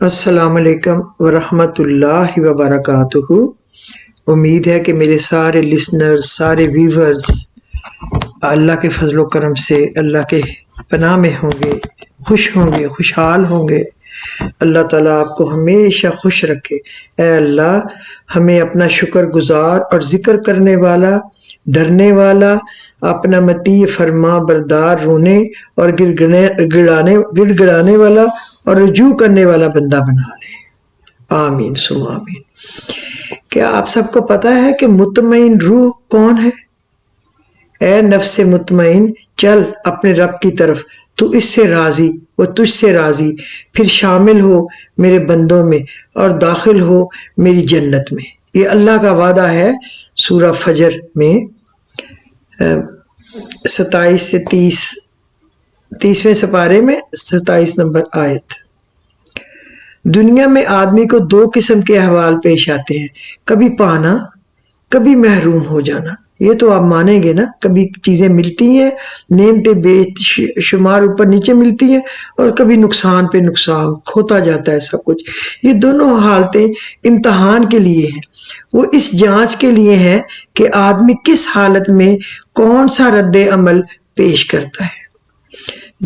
السلام علیکم ورحمۃ اللہ وبرکاتہ۔ امید ہے کہ میرے سارے لسنرز، سارے ویورز اللہ کے فضل و کرم سے اللہ کے پناہ میں ہوں گے، خوش ہوں گے، خوشحال ہوں گے۔ اللہ تعالیٰ آپ کو ہمیشہ خوش رکھے۔ اے اللہ، ہمیں اپنا شکر گزار اور ذکر کرنے والا، ڈرنے والا، اپنا مطیع فرما بردار، رونے اور گڑ گڑانے والا اور رجوع کرنے والا بندہ بنا لے۔ آمین ثم آمین۔ کیا آپ سب کو پتہ ہے کہ مطمئن روح کون ہے؟ اے نفس مطمئن، چل اپنے رب کی طرف، تو اس سے راضی، وہ تجھ سے راضی، پھر شامل ہو میرے بندوں میں اور داخل ہو میری جنت میں۔ یہ اللہ کا وعدہ ہے سورہ فجر میں 27 سے 30ویں سپارے میں 27 نمبر آیت۔ دنیا میں آدمی کو دو قسم کے احوال پیش آتے ہیں، کبھی پانا، کبھی محروم ہو جانا۔ یہ تو آپ مانیں گے نا، کبھی چیزیں ملتی ہیں، نعمتیں بے شمار اوپر نیچے ملتی ہیں، اور کبھی نقصان پہ نقصان، کھوتا جاتا ہے سب کچھ۔ یہ دونوں حالتیں امتحان کے لیے ہیں، وہ اس جانچ کے لیے ہیں کہ آدمی کس حالت میں کون سا رد عمل پیش کرتا ہے۔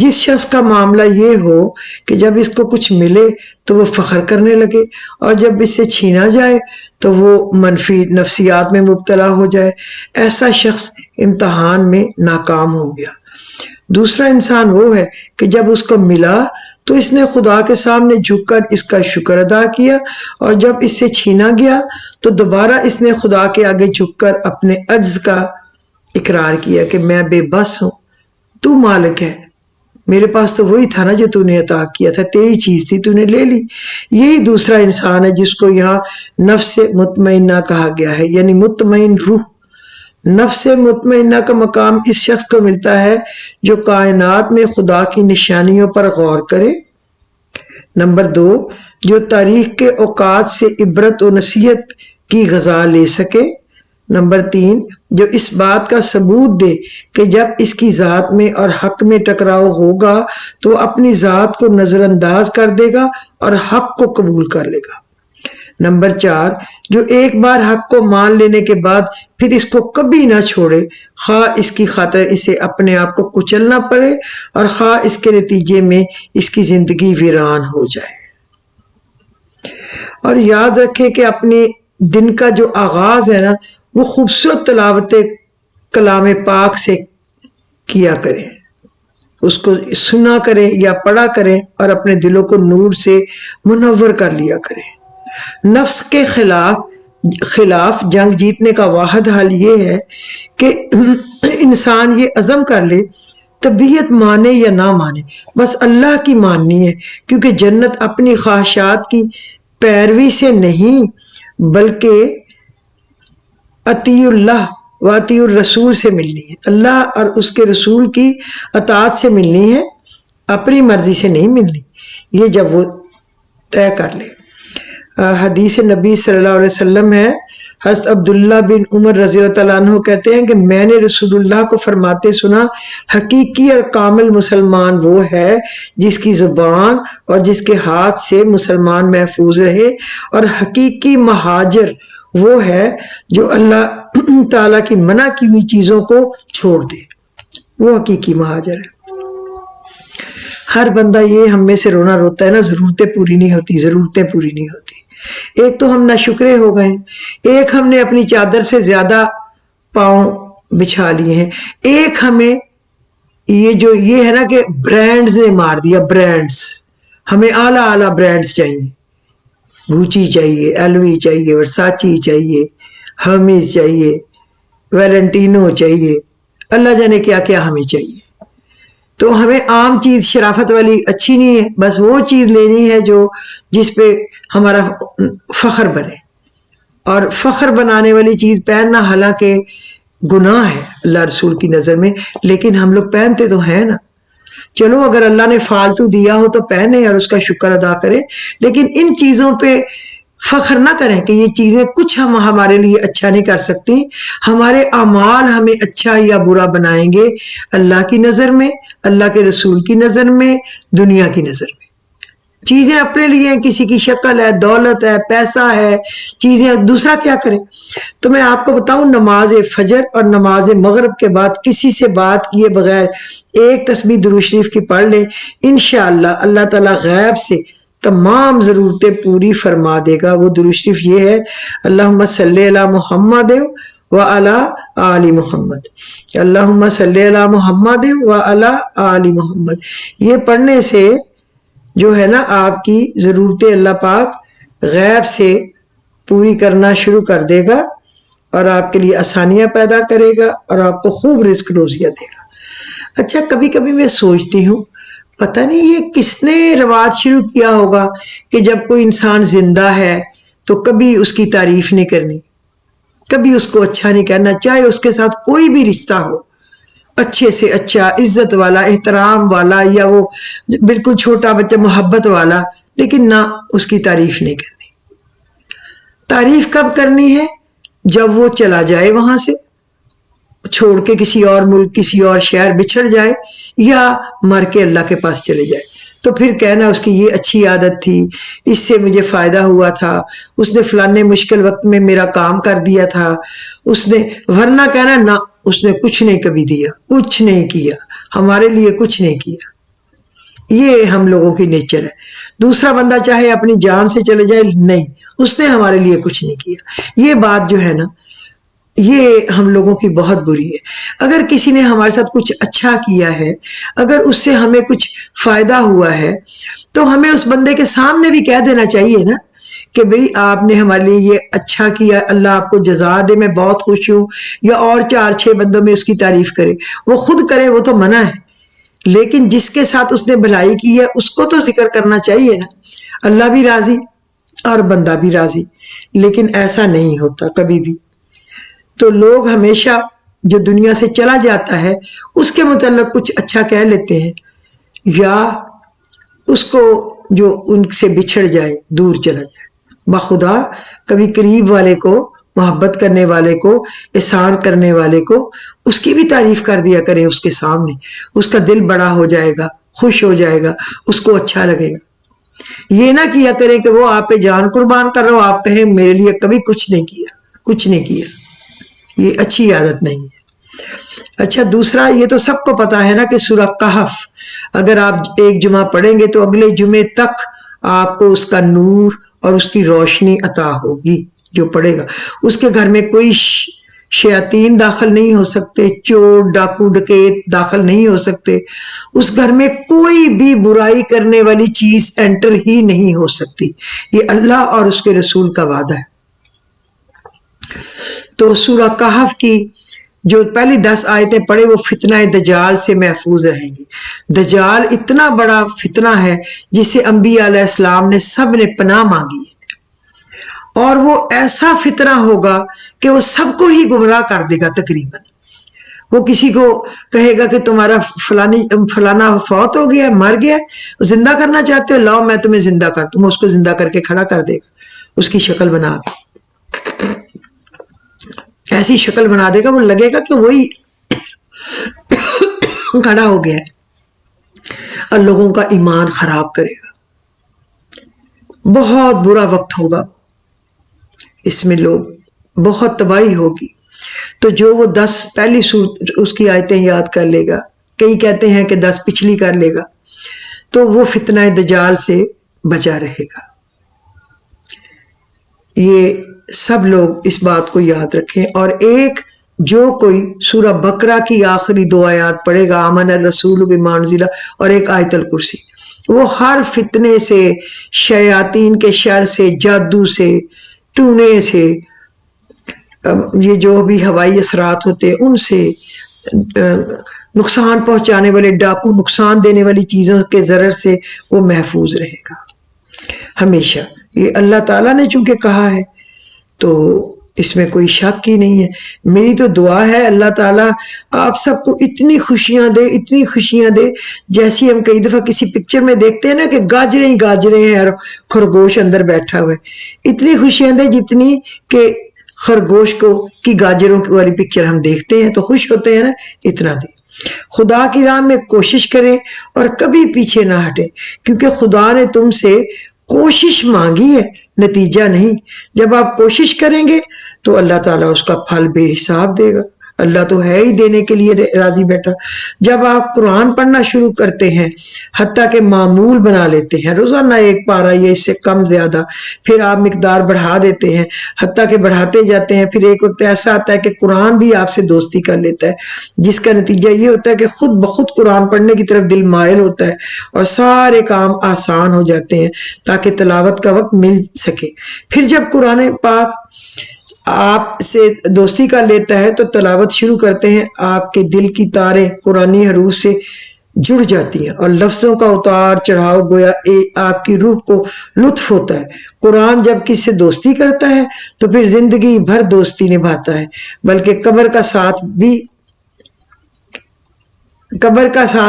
جس شخص کا معاملہ یہ ہو کہ جب اس کو کچھ ملے تو وہ فخر کرنے لگے، اور جب اس سے چھینا جائے تو وہ منفی نفسیات میں مبتلا ہو جائے، ایسا شخص امتحان میں ناکام ہو گیا۔ دوسرا انسان وہ ہے کہ جب اس کو ملا تو اس نے خدا کے سامنے جھک کر اس کا شکر ادا کیا، اور جب اس سے چھینا گیا تو دوبارہ اس نے خدا کے آگے جھک کر اپنے عجز کا اقرار کیا کہ میں بے بس ہوں، تو مالک ہے، میرے پاس تو وہی تھا نا جو تو نے عطا کیا تھا، تیری چیز تھی، تو نے لے لی۔ یہی دوسرا انسان ہے جس کو یہاں نفس مطمئنہ کہا گیا ہے، یعنی مطمئن روح۔ نفس مطمئنہ کا مقام اس شخص کو ملتا ہے جو کائنات میں خدا کی نشانیوں پر غور کرے۔ نمبر 2، جو تاریخ کے اوقات سے عبرت و نصیحت کی غذا لے سکے۔ نمبر 3، جو اس بات کا ثبوت دے کہ جب اس کی ذات میں اور حق میں ٹکراؤ ہوگا تو وہ اپنی ذات کو نظر انداز کر دے گا اور حق کو قبول کر لے گا۔ نمبر 4، جو ایک بار حق کو مان لینے کے بعد پھر اس کو کبھی نہ چھوڑے، خواہ اس کی خاطر اسے اپنے آپ کو کچلنا پڑے اور خواہ اس کے نتیجے میں اس کی زندگی ویران ہو جائے۔ اور یاد رکھے کہ اپنے دن کا جو آغاز ہے نا، وہ خوبصورت تلاوت کلام پاک سے کیا کریں، اس کو سنا کریں یا پڑھا کریں اور اپنے دلوں کو نور سے منور کر لیا کریں۔ نفس کے خلاف جنگ جیتنے کا واحد حل یہ ہے کہ انسان یہ عزم کر لے، طبیعت مانے یا نہ مانے، بس اللہ کی ماننی ہے، کیونکہ جنت اپنی خواہشات کی پیروی سے نہیں بلکہ اطیع اللہ و اطیع الرسول سے ملنی ہے۔ اللہ اور اس کے رسول کی اطاعت سے ملنی ہے، اپنی مرضی سے نہیں ملنی، یہ جب وہ طے کر لے۔ حدیث نبی صلی اللہ علیہ وسلم ہے، حضرت عبداللہ بن عمر رضی اللہ عنہ کہتے ہیں کہ میں نے رسول اللہ کو فرماتے سنا، حقیقی اور کامل مسلمان وہ ہے جس کی زبان اور جس کے ہاتھ سے مسلمان محفوظ رہے، اور حقیقی مہاجر وہ ہے جو اللہ تعالیٰ کی منع کی ہوئی چیزوں کو چھوڑ دے، وہ حقیقی مہاجر ہے۔ ہر بندہ یہ ہم میں سے رونا روتا ہے نا، ضرورتیں پوری نہیں ہوتی، ضرورتیں پوری نہیں ہوتی۔ ایک تو ہم ناشکرے ہو گئے، ایک ہم نے اپنی چادر سے زیادہ پاؤں بچھا لیے ہیں، ایک ہمیں یہ ہے نا کہ برانڈز نے مار دیا، برانڈز، ہمیں اعلیٰ اعلیٰ برانڈز چاہیے، گوچی چاہیے، ایل وی چاہیے، ورساچی چاہیے، ہرمیز چاہیے، ویلنٹینو چاہیے، اللہ جانے کیا کیا ہمیں چاہیے۔ تو ہمیں عام چیز شرافت والی اچھی نہیں ہے، بس وہ چیز لینی ہے جس پہ ہمارا فخر بنے، اور فخر بنانے والی چیز پہننا حالانکہ گناہ ہے اللہ رسول کی نظر میں، لیکن ہم لوگ پہنتے تو ہیں نا۔ چلو اگر اللہ نے فالتو دیا ہو تو پہنے اور اس کا شکر ادا کریں، لیکن ان چیزوں پہ فخر نہ کریں کہ یہ چیزیں کچھ ہمارے لیے اچھا نہیں کر سکتی۔ ہمارے اعمال ہمیں اچھا یا برا بنائیں گے اللہ کی نظر میں، اللہ کے رسول کی نظر میں، دنیا کی نظر میں۔ چیزیں اپنے لیے ہیں، کسی کی شکل ہے، دولت ہے، پیسہ ہے، چیزیں، دوسرا کیا کرے؟ تو میں آپ کو بتاؤں، نماز فجر اور نماز مغرب کے بعد کسی سے بات کیے بغیر ایک تسبیح درود شریف کی پڑھ لیں، انشاءاللہ اللہ تعالیٰ غیب سے تمام ضرورتیں پوری فرما دے گا۔ وہ درود شریف یہ ہے، اللہم صلی علی محمد وعلی آل محمد، اللہم صلی علی محمد وعلی آل محمد۔ یہ پڑھنے سے جو ہے نا آپ کی ضرورتیں اللہ پاک غیب سے پوری کرنا شروع کر دے گا اور آپ کے لیے آسانیاں پیدا کرے گا اور آپ کو خوب رزق روزیاں دے گا۔ اچھا، کبھی کبھی میں سوچتی ہوں پتہ نہیں یہ کس نے رواج شروع کیا ہوگا کہ جب کوئی انسان زندہ ہے تو کبھی اس کی تعریف نہیں کرنی، کبھی اس کو اچھا نہیں کہنا، چاہے اس کے ساتھ کوئی بھی رشتہ ہو، اچھے سے اچھا، عزت والا، احترام والا، یا وہ بالکل چھوٹا بچہ محبت والا، لیکن نہ اس کی تعریف نہیں کرنی۔ تعریف کب کرنی ہے؟ جب وہ چلا جائے وہاں سے، چھوڑ کے کسی اور ملک، کسی اور شہر بچھڑ جائے، یا مر کے اللہ کے پاس چلے جائے، تو پھر کہنا اس کی یہ اچھی عادت تھی، اس سے مجھے فائدہ ہوا تھا، اس نے فلانے مشکل وقت میں میرا کام کر دیا تھا، اس نے، ورنہ کہنا نہ اس نے کچھ نہیں کبھی دیا، کچھ نہیں کیا ہمارے لیے، کچھ نہیں کیا۔ یہ ہم لوگوں کی نیچر ہے۔ دوسرا بندہ چاہے اپنی جان سے چلے جائے، نہیں اس نے ہمارے لیے کچھ نہیں کیا۔ یہ بات جو ہے نا، یہ ہم لوگوں کی بہت بری ہے۔ اگر کسی نے ہمارے ساتھ کچھ اچھا کیا ہے، اگر اس سے ہمیں کچھ فائدہ ہوا ہے، تو ہمیں اس بندے کے سامنے بھی کہہ دینا چاہیے نا کہ بھئی آپ نے ہمارے لیے یہ اچھا کیا، اللہ آپ کو جزا دے، میں بہت خوش ہوں، یا اور 4-6 بندوں میں اس کی تعریف کرے۔ وہ خود کرے وہ تو منع ہے، لیکن جس کے ساتھ اس نے بھلائی کی ہے اس کو تو ذکر کرنا چاہیے نا۔ اللہ بھی راضی اور بندہ بھی راضی، لیکن ایسا نہیں ہوتا کبھی بھی۔ تو لوگ ہمیشہ جو دنیا سے چلا جاتا ہے اس کے متعلق کچھ اچھا کہہ لیتے ہیں، یا اس کو جو ان سے بچھڑ جائے، دور چلا جائے۔ بخدا کبھی قریب والے کو، محبت کرنے والے کو، احسان کرنے والے کو، اس کی بھی تعریف کر دیا کریں اس کے سامنے، اس کا دل بڑا ہو جائے گا، خوش ہو جائے گا، اس کو اچھا لگے گا۔ یہ نہ کیا کریں کہ وہ آپ پہ جان قربان کر رہا ہو، آپ کہیں میرے لیے کبھی کچھ نہیں کیا، کچھ نہیں کیا۔ یہ اچھی عادت نہیں ہے۔ اچھا، دوسرا یہ تو سب کو پتا ہے نا کہ سورہ کہف اگر آپ ایک جمعہ پڑھیں گے تو اگلے جمعے تک آپ کو اس کا نور اور اس کی روشنی عطا ہوگی۔ جو پڑھے گا اس کے گھر میں کوئی شیاطین داخل نہیں ہو سکتے، چور ڈاکو ڈکیت داخل نہیں ہو سکتے، اس گھر میں کوئی بھی برائی کرنے والی چیز انٹر ہی نہیں ہو سکتی۔ یہ اللہ اور اس کے رسول کا وعدہ ہے۔ تو سورہ کہف کی جو پہلی 10 آیتیں پڑھے وہ فتنہ دجال سے محفوظ رہیں گی۔ دجال اتنا بڑا فتنہ ہے جس سے انبیاء علیہ السلام نے سب نے پناہ مانگی ہے، اور وہ ایسا فتنہ ہوگا کہ وہ سب کو ہی گمراہ کر دے گا تقریباً۔ وہ کسی کو کہے گا کہ تمہارا فلانا فوت ہو گیا، مر گیا، زندہ کرنا چاہتے ہو، لاؤ میں تمہیں زندہ کر دوں، اس کو زندہ کر کے کھڑا کر دے گا، اس کی شکل بنا کے ایسی شکل بنا دے گا، وہ لگے گا کہ وہی کھڑا ہو گیا ہے، اور لوگوں کا ایمان خراب کرے گا۔ بہت برا وقت ہوگا، اس میں لوگ بہت تباہی ہوگی۔ تو جو وہ 10 پہلی سورت اس کی آیتیں یاد کر لے گا، کئی کہتے ہیں کہ 10 پچھلی کر لے گا، تو وہ فتنہ دجال سے بچا رہے گا۔ یہ سب لوگ اس بات کو یاد رکھیں۔ اور ایک جو کوئی سورہ بقرہ کی آخری 2 آیات پڑھے گا، آمن الرسول بما انزل، اور ایک آیت الکرسی، وہ ہر فتنے سے، شیاطین کے شر سے، جادو سے، ٹونے سے، یہ جو بھی ہوائی اثرات ہوتے ہیں ان سے، نقصان پہنچانے والے ڈاکو، نقصان دینے والی چیزوں کے ضرر سے وہ محفوظ رہے گا ہمیشہ۔ یہ اللہ تعالیٰ نے چونکہ کہا ہے تو اس میں کوئی شک ہی نہیں ہے۔ میری تو دعا ہے اللہ تعالیٰ آپ سب کو اتنی خوشیاں دے، اتنی خوشیاں دے، جیسی ہم کئی دفعہ کسی پکچر میں دیکھتے ہیں نا کہ گاجریں ہی گاجریں ہیں اور خرگوش اندر بیٹھا ہوا ہے، اتنی خوشیاں دے جتنی کہ خرگوش کو کی گاجروں والی پکچر ہم دیکھتے ہیں تو خوش ہوتے ہیں نا، اتنا دے۔ خدا کی راہ میں کوشش کریں اور کبھی پیچھے نہ ہٹیں، کیونکہ خدا نے تم سے کوشش مانگی ہے، نتیجہ نہیں۔ جب آپ کوشش کریں گے تو اللہ تعالیٰ اس کا پھل بے حساب دے گا۔ اللہ تو ہے ہی دینے کے لیے راضی بیٹھا۔ جب آپ قرآن پڑھنا شروع کرتے ہیں، حتیٰ کہ معمول بنا لیتے ہیں، روزانہ ایک پارہ یا اس سے کم زیادہ، پھر آپ مقدار بڑھا دیتے ہیں، حتیٰ کہ بڑھاتے جاتے ہیں، پھر ایک وقت ایسا آتا ہے کہ قرآن بھی آپ سے دوستی کر لیتا ہے، جس کا نتیجہ یہ ہوتا ہے کہ خود بخود قرآن پڑھنے کی طرف دل مائل ہوتا ہے اور سارے کام آسان ہو جاتے ہیں تاکہ تلاوت کا وقت مل سکے۔ پھر جب قرآن پاک آپ سے دوستی کر لیتا ہے تو تلاوت شروع کرتے ہیں، آپ کے دل کی تاریں قرآنی حروف سے جڑ جاتی ہیں اور لفظوں کا اتار چڑھاؤ گویا آپ کی روح کو لطف ہوتا ہے۔ قرآن جب کسی سے دوستی کرتا ہے تو پھر زندگی بھر دوستی نبھاتا ہے، بلکہ قبر کا ساتھ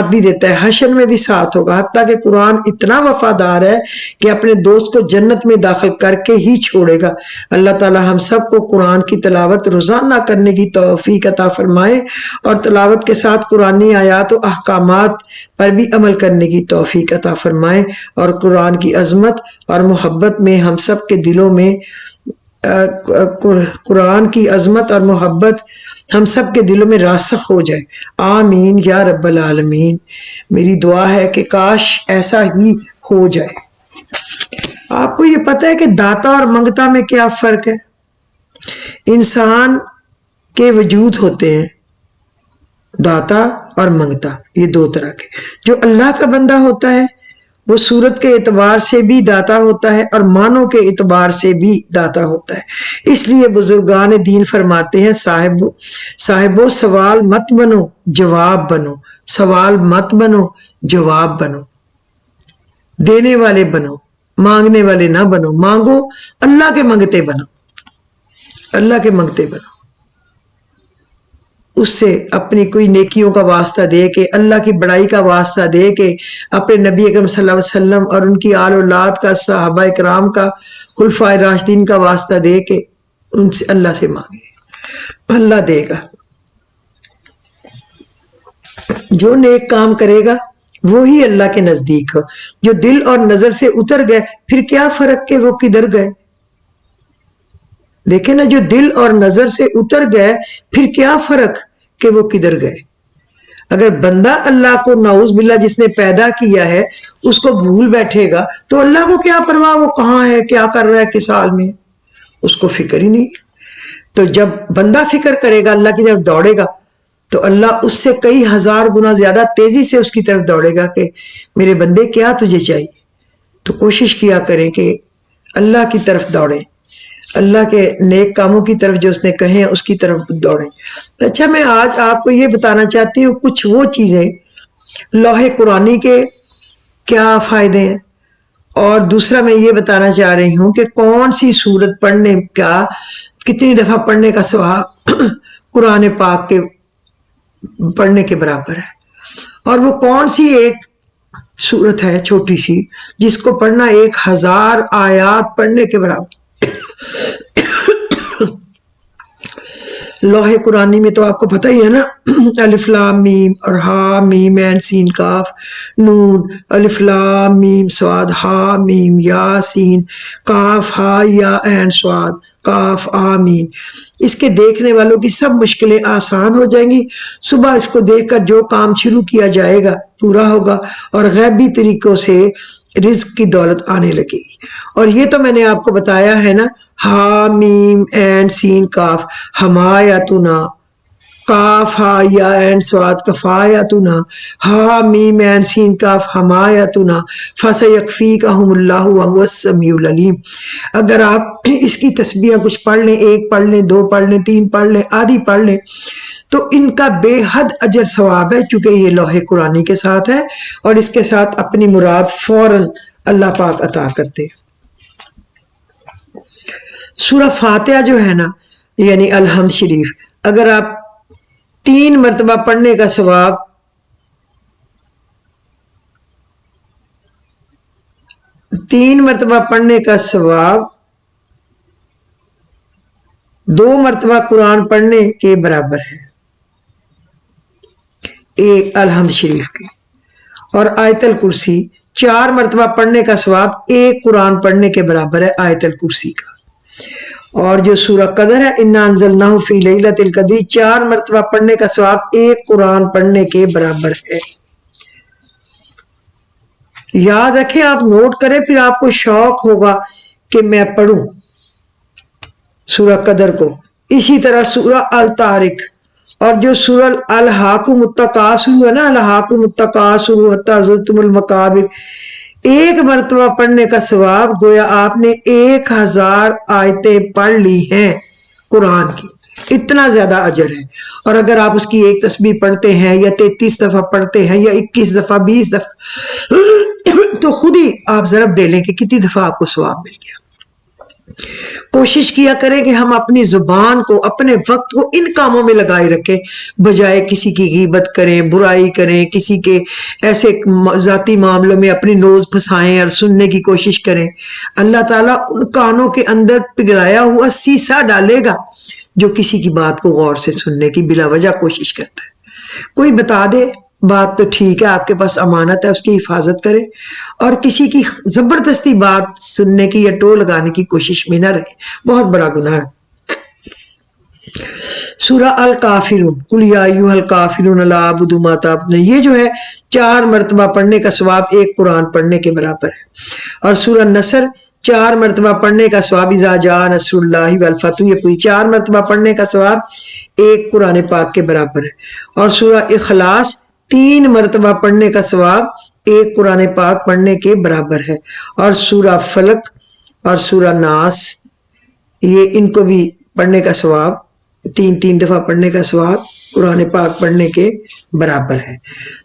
بھی دیتا ہے، حشر میں بھی ساتھ ہوگا۔ حتیٰ کہ قرآن اتنا وفادار ہے کہ اپنے دوست کو جنت میں داخل کر کے ہی چھوڑے گا۔ اللہ تعالی ہم سب کو قرآن کی تلاوت روزانہ کرنے کی توفیق عطا فرمائے اور تلاوت کے ساتھ قرآنی آیات و احکامات پر بھی عمل کرنے کی توفیق عطا فرمائے، اور قرآن کی عظمت اور محبت میں ہم سب کے دلوں میں قرآن کی عظمت اور محبت ہم سب کے دلوں میں راسخ ہو جائے۔ آمین یا رب العالمین۔ میری دعا ہے کہ کاش ایسا ہی ہو جائے۔ آپ کو یہ پتہ ہے کہ داتا اور منگتا میں کیا فرق ہے؟ انسان کے وجود ہوتے ہیں داتا اور منگتا، یہ دو طرح کے۔ جو اللہ کا بندہ ہوتا ہے وہ صورت کے اعتبار سے بھی داتا ہوتا ہے اور معنوں کے اعتبار سے بھی داتا ہوتا ہے۔ اس لیے بزرگان دین فرماتے ہیں صاحبو سوال مت بنو جواب بنو، سوال مت بنو جواب بنو، دینے والے بنو مانگنے والے نہ بنو، مانگو اللہ کے منگتے بنو، اللہ کے منگتے بنو، اس سے اپنی کوئی نیکیوں کا واسطہ دے کے، اللہ کی بڑائی کا واسطہ دے کے، اپنے نبی اکرم صلی اللہ علیہ وسلم اور ان کی آل اولاد کا، صحابہ کرام کا، خلفائے راشدین کا واسطہ دے کے ان سے اللہ سے مانگے، اللہ دے گا۔ جو نیک کام کرے گا وہی اللہ کے نزدیک ہو۔ جو دل اور نظر سے اتر گئے پھر کیا فرق کہ وہ کدھر گئے؟ دیکھیں نا، جو دل اور نظر سے اتر گئے پھر کیا فرق کہ وہ کدھر گئے؟ اگر بندہ اللہ کو نعوذ باللہ جس نے پیدا کیا ہے اس کو بھول بیٹھے گا تو اللہ کو کیا پرواہ وہ کہاں ہے، کیا کر رہا ہے، کس حال میں، اس کو فکر ہی نہیں۔ تو جب بندہ فکر کرے گا، اللہ کی طرف دوڑے گا، تو اللہ اس سے کئی ہزار گنا زیادہ تیزی سے اس کی طرف دوڑے گا کہ میرے بندے کیا تجھے چاہیے۔ تو کوشش کیا کریں کہ اللہ کی طرف دوڑیں، اللہ کے نیک کاموں کی طرف جو اس نے کہے ہیں اس کی طرف دوڑیں۔ اچھا، میں آج آپ کو یہ بتانا چاہتی ہوں کچھ وہ چیزیں لوح قرآنی کے کیا فائدے ہیں، اور دوسرا میں یہ بتانا چاہ رہی ہوں کہ کون سی سورت پڑھنے کا، کتنی دفعہ پڑھنے کا ثواب قرآن پاک کے پڑھنے کے برابر ہے، اور وہ کون سی ایک سورت ہے چھوٹی سی جس کو پڑھنا 1000 آیات پڑھنے کے برابر۔ لوح قرآنی میں تو آپ کو پتہ ہی ہے نا، الف لام میم اور ہا میم عین سین کاف نون، الف لام میم صاد ہا میم یا سین کاف ہا یا عین صاد کاف آمین۔ اس کے دیکھنے والوں کی سب مشکلیں آسان ہو جائیں گی۔ صبح اس کو دیکھ کر جو کام شروع کیا جائے گا پورا ہوگا اور غیبی طریقوں سے رزق کی دولت آنے لگے گی۔ اور یہ تو میں نے آپ کو بتایا ہے نا، ہا میم عین سین کاف حمایتنا، کاف ہا یا عین صاد کفایتنا، ہا میم عین سین کاف حمایتنا فسیکفیکہم اللہ وہو السمیع العلیم۔ اگر آپ اس کی تسبیح کچھ پڑھ لیں، 1 پڑھ لیں، 2 پڑھ لیں، 3 پڑھ لیں، آدھی پڑھ لیں، تو ان کا بے حد اجر ثواب ہے، چونکہ یہ لوح قرآنی کے ساتھ ہے اور اس کے ساتھ اپنی مراد فوراً اللہ پاک عطا کرتے۔ سورہ فاتحہ جو ہے نا، یعنی الحمد شریف، اگر آپ 3 مرتبہ پڑھنے کا ثواب پڑھنے کا ثواب 2 مرتبہ قرآن پڑھنے کے برابر ہے۔ ایک الحمد شریف کی، اور آیت الکرسی 4 مرتبہ پڑھنے کا ثواب ایک قرآن پڑھنے کے برابر ہے آیت الکرسی کا۔ اور جو سورہ قدر ہے انا انزلناہ فی لیلۃ القدر 4 مرتبہ پڑھنے کا ثواب ایک قرآن پڑھنے کے برابر ہے۔ یاد رکھیں، آپ نوٹ کریں، پھر آپ کو شوق ہوگا کہ میں پڑھوں سورہ قدر کو۔ اسی طرح سورہ الطارق اور جو سورہ الحاکم التکاثر ہے نا، الحاکم التکاثر حتی زرتم المقابر، ایک مرتبہ پڑھنے کا ثواب گویا آپ نے 1000 آیتیں پڑھ لی ہیں قرآن کی، اتنا زیادہ اجر ہے۔ اور اگر آپ اس کی ایک تسبیح پڑھتے ہیں یا 33 دفعہ پڑھتے ہیں یا 21 دفعہ 20 دفعہ تو خود ہی آپ ضرب دے لیں کہ کتنی دفعہ آپ کو ثواب مل گیا۔ کوشش کیا کریں کہ ہم اپنی زبان کو، اپنے وقت کو ان کاموں میں لگائے رکھیں، بجائے کسی کی غیبت کریں، برائی کریں، کسی کے ایسے ذاتی معاملوں میں اپنی نوز پھنسائیں اور سننے کی کوشش کریں۔ اللہ تعالیٰ ان کانوں کے اندر پگھلایا ہوا سیسا ڈالے گا جو کسی کی بات کو غور سے سننے کی بلا وجہ کوشش کرتا ہے۔ کوئی بتا دے بات تو ٹھیک ہے، آپ کے پاس امانت ہے، اس کی حفاظت کرے، اور کسی کی زبردستی بات سننے کی یا ٹو لگانے کی کوشش میں نہ رہے، بہت بڑا گناہ ہے۔ سورہ الکافرون قل یا ایھا الکافرون لا اعبد ما تعبدون، یہ جو ہے 4 مرتبہ پڑھنے کا ثواب ایک قرآن پڑھنے کے برابر ہے۔ اور سورہ نصر 4 مرتبہ پڑھنے کا ثواب اذا جاء نصر اللہ والفتح، یہ پوری 4 مرتبہ پڑھنے کا ثواب ایک قرآن پاک کے برابر ہے۔ اور سورہ اخلاص 3 مرتبہ پڑھنے کا ثواب ایک قرآن پاک پڑھنے کے برابر ہے۔ اور سورہ فلق اور سورہ ناس، یہ ان کو بھی پڑھنے کا ثواب 3 دفعہ پڑھنے کا ثواب قرآن پاک پڑھنے کے برابر ہے۔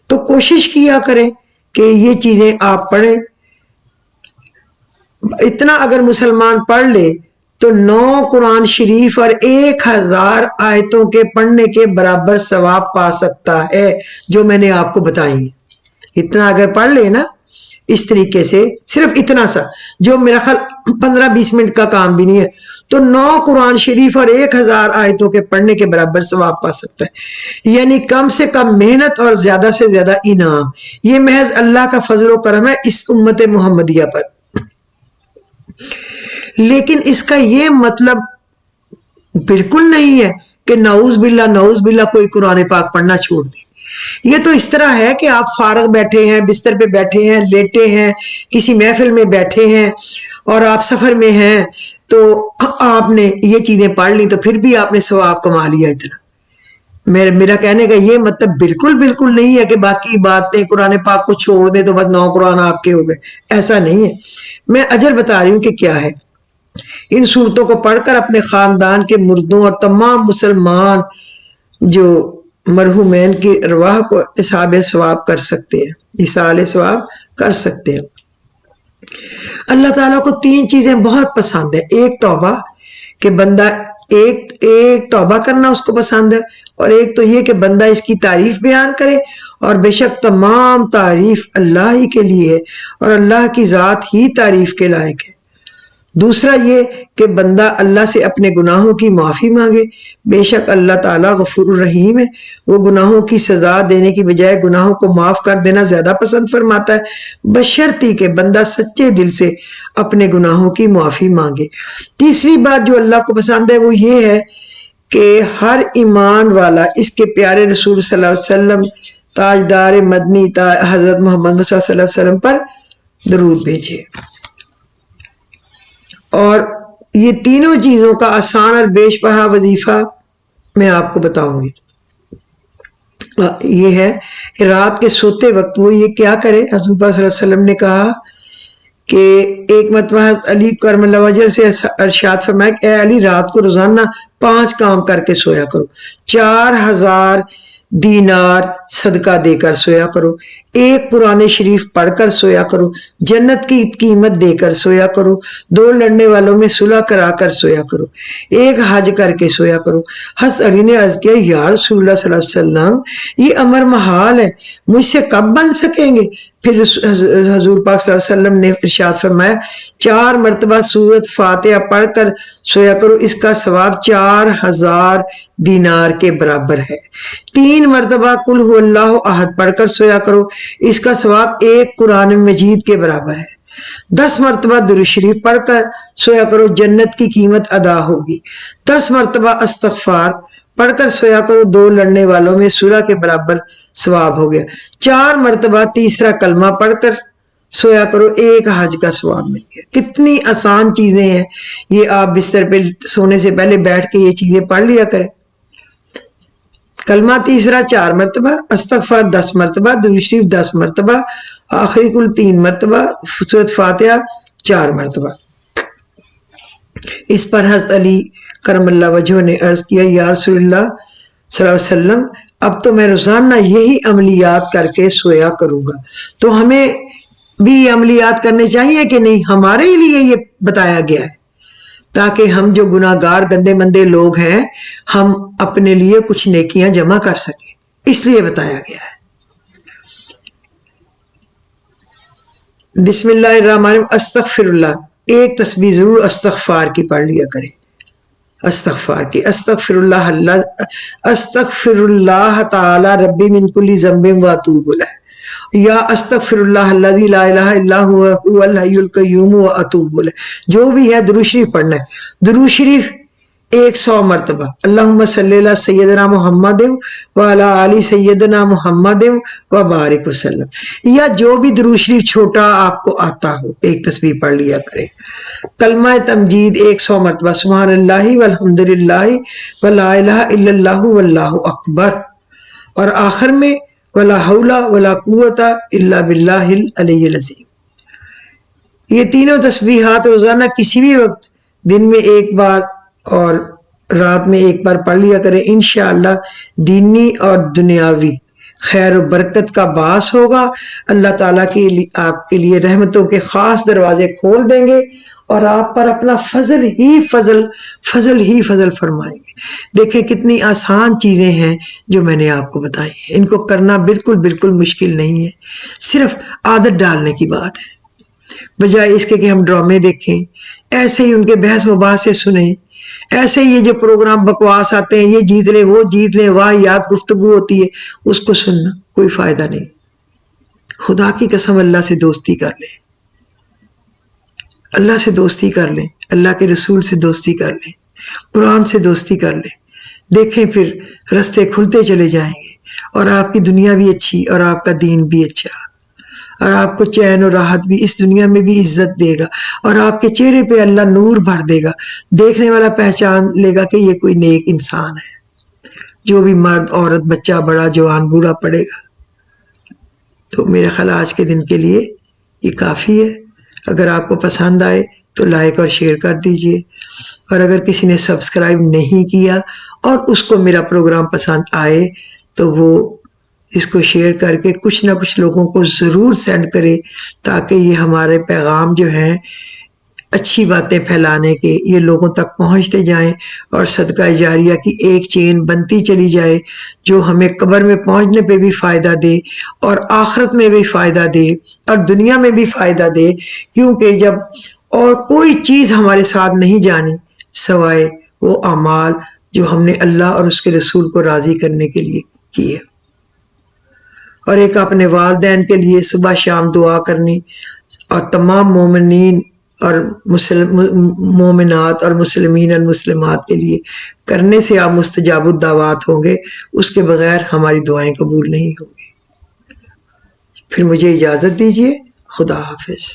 تو کوشش کیا کریں کہ یہ چیزیں آپ پڑھیں۔ اتنا اگر مسلمان پڑھ لے تو 9 قرآن شریف اور 1000 آیتوں کے پڑھنے کے برابر ثواب پا سکتا ہے جو میں نے آپ کو بتائی۔ اتنا اگر پڑھ لے نا اس طریقے سے، صرف اتنا سا جو میرا خیال 15-20 منٹ کا کام بھی نہیں ہے، تو 9 قرآن شریف اور 1000 آیتوں کے پڑھنے کے برابر ثواب پا سکتا ہے۔ یعنی کم سے کم محنت اور زیادہ سے زیادہ انعام، یہ محض اللہ کا فضل و کرم ہے اس امت محمدیہ پر۔ لیکن اس کا یہ مطلب بالکل نہیں ہے کہ نعوذ باللہ کوئی قرآن پاک پڑھنا چھوڑ دے۔ یہ تو اس طرح ہے کہ آپ فارغ بیٹھے ہیں، بستر پہ بیٹھے ہیں، لیٹے ہیں، کسی محفل میں بیٹھے ہیں اور آپ سفر میں ہیں، تو آپ نے یہ چیزیں پڑھ لی تو پھر بھی آپ نے ثواب کما لیا اتنا۔ میرا کہنے کا یہ مطلب بالکل نہیں ہے کہ باقی باتیں قرآن پاک کو چھوڑ دیں تو بس 9 قرآن آپ کے ہو گئے، ایسا نہیں ہے۔ میں اجر بتا رہی ہوں کہ کیا ہے۔ ان صورتوں کو پڑھ کر اپنے خاندان کے مردوں اور تمام مسلمان جو مرحومین کی ارواح کو اصحاب ثواب کر سکتے ہیں، اصحاب ثواب کر سکتے ہیں۔ اللہ تعالیٰ کو 3 چیزیں بہت پسند ہیں۔ ایک توبہ، کہ بندہ ایک توبہ کرنا اس کو پسند ہے، اور ایک تو یہ کہ بندہ اس کی تعریف بیان کرے، اور بے شک تمام تعریف اللہ ہی کے لیے ہے اور اللہ کی ذات ہی تعریف کے لائق ہے۔ دوسرا یہ کہ بندہ اللہ سے اپنے گناہوں کی معافی مانگے، بے شک اللہ تعالیٰ غفور الرحیم ہے، وہ گناہوں کی سزا دینے کی بجائے گناہوں کو معاف کر دینا زیادہ پسند فرماتا ہے، بشرطی کہ بندہ سچے دل سے اپنے گناہوں کی معافی مانگے۔ تیسری بات جو اللہ کو پسند ہے وہ یہ ہے کہ ہر ایمان والا اس کے پیارے رسول صلی اللہ علیہ وسلم، تاجدار مدنی حضرت محمد صلی اللہ علیہ وسلم پر درود بھیجے۔ اور یہ تینوں چیزوں کا آسان اور بیش بہا وظیفہ میں آپ کو بتاؤں گی۔ یہ ہے کہ رات کے سوتے وقت وہ یہ کیا کرے۔ حضور پاک صلی اللہ علیہ وسلم نے کہا کہ ایک مرتبہ حضرت علی کرم اللہ وجہ سے ارشاد فرمایا کہ اے علی، رات کو روزانہ 5 کام کر کے سویا کرو، 4000 دینار صدقہ دے کر سویا کرو، 1 قرآن شریف پڑھ کر سویا کرو، جنت کی قیمت دے کر سویا کرو، 2 لڑنے والوں میں صلح کرا کر سویا کرو، 1 حج کر کے سویا کرو۔ حضرت علی نے عرض کیا یا رسول اللہ صلی اللہ علیہ وسلم، یہ امر محال ہے، مجھ سے کب بن سکیں گے؟ پھر حضور پاک صلی اللہ علیہ وسلم نے ارشاد فرمایا 4 مرتبہ سورت فاتحہ پڑھ کر سویا کرو، اس کا ثواب 4000 دینار کے برابر ہے۔ 3 مرتبہ قل هو اللہ احد پڑھ کر سویا کرو، اس کا ثواب 1 قرآن مجید کے برابر ہے۔ 10 مرتبہ درود شریف پڑھ کر سویا کرو، جنت کی قیمت ادا ہوگی۔ 10 مرتبہ استغفار پڑھ کر سویا کرو، 2 لڑنے والوں میں صلح کے برابر ثواب ہو گیا۔ 4 مرتبہ تیسرا کلمہ پڑھ کر سویا کرو، 1 حج کا ثواب مل گیا۔ کتنی آسان چیزیں ہیں یہ، آپ بستر پہ سونے سے پہلے بیٹھ کے یہ چیزیں پڑھ لیا کریں۔ کلمہ تیسرا 4 مرتبہ، استغفار 10 مرتبہ، درود شریف 10 مرتبہ، آخری کل 3 مرتبہ، سورۃ فاتحہ 4 مرتبہ۔ اس پر حضرت علی کرم اللہ وجہہ نے عرض کیا یا رسول اللہ صلی اللہ علیہ وسلم اب تو میں روزانہ یہی عملیات کر کے سویا کروں گا۔ تو ہمیں بھی یہ عملیات کرنے چاہیے کہ نہیں؟ ہمارے لیے یہ بتایا گیا ہے تاکہ ہم جو گناہ گار گندے مندے لوگ ہیں ہم اپنے لیے کچھ نیکیاں جمع کر سکیں، اس لیے بتایا گیا ہے۔ بسم اللہ الرحمن الرحیم، استغفر اللہ، ایک تسبیح ضرور استغفار کی پڑھ لیا کریں۔ استغفار کی، استغفر اللہ تعالی ربی من کل ذنب واتوب الیہ، یا استغفر اللہ الذی لا الہ الا هو الحی القیوم واتوب الیہ۔ جو بھی ہے درود شریف پڑھنا ہے۔ درود شریف 100 مرتبہ، اللہم صلی علی سیدنا محمد وعلی آل سیدنا محمد وبارک وسلم، یا جو بھی درود شریف چھوٹا آپ کو آتا ہو ایک تسبیح پڑھ لیا کرے۔ کلمہ تمجید 100 مرتبہ، سبحان اللہ والحمد للہ ولا الہ الا اللہ واللہ اکبر، اور آخر میں ولا حول ولا قوت الا باللہ العلی العظیم۔ یہ تینوں تسبیحات روزانہ کسی بھی وقت، دن میں 1 بار اور رات میں 1 بار پڑھ لیا کریں، انشاءاللہ دینی اور دنیاوی خیر و برکت کا باعث ہوگا۔ اللہ تعالیٰ کے لیے آپ کے لیے رحمتوں کے خاص دروازے کھول دیں گے اور آپ پر اپنا فضل ہی فضل فرمائیں گے۔ دیکھیں کتنی آسان چیزیں ہیں جو میں نے آپ کو بتائی ہیں، ان کو کرنا بالکل مشکل نہیں ہے، صرف عادت ڈالنے کی بات ہے۔ بجائے اس کے کہ ہم ڈرامے دیکھیں، ایسے ہی ان کے بحث مباحث سے سنیں، ایسے ہی یہ جو پروگرام بکواس آتے ہیں، یہ جیت لیں وہ جیت لیں، واہ یاد گفتگو ہوتی ہے، اس کو سننا کوئی فائدہ نہیں۔ خدا کی قسم اللہ سے دوستی کر لیں، اللہ سے دوستی کر لیں، اللہ کے رسول سے دوستی کر لیں، قرآن سے دوستی کر لیں، دیکھیں پھر رستے کھلتے چلے جائیں گے، اور آپ کی دنیا بھی اچھی اور آپ کا دین بھی اچھا، اور آپ کو چین و راحت بھی اس دنیا میں بھی عزت دے گا، اور آپ کے چہرے پہ اللہ نور بھر دے گا، دیکھنے والا پہچان لے گا کہ یہ کوئی نیک انسان ہے۔ جو بھی مرد عورت بچہ بڑا جوان بوڑھا پڑے گا۔ تو میرا خیال آج کے دن کے لیے یہ کافی ہے۔ اگر آپ کو پسند آئے تو لائک اور شیئر کر دیجئے، اور اگر کسی نے سبسکرائب نہیں کیا اور اس کو میرا پروگرام پسند آئے تو وہ اس کو شیئر کر کے کچھ نہ کچھ لوگوں کو ضرور سینڈ کرے، تاکہ یہ ہمارے پیغام جو ہیں اچھی باتیں پھیلانے کے یہ لوگوں تک پہنچتے جائیں، اور صدقہ جاریہ کی ایک چین بنتی چلی جائے جو ہمیں قبر میں پہنچنے پہ بھی فائدہ دے اور آخرت میں بھی فائدہ دے اور دنیا میں بھی فائدہ دے، کیونکہ جب اور کوئی چیز ہمارے ساتھ نہیں جانی سوائے وہ اعمال جو ہم نے اللہ اور اس کے رسول کو راضی کرنے کے لیے کیے۔ اور ایک اپنے والدین کے لیے صبح شام دعا کرنی، اور تمام مومنین اور مومنات اور مسلمین اور مسلمات کے لیے کرنے سے آپ مستجاب الدعوات ہوں گے، اس کے بغیر ہماری دعائیں قبول نہیں ہوں گی۔ پھر مجھے اجازت دیجیے، خدا حافظ۔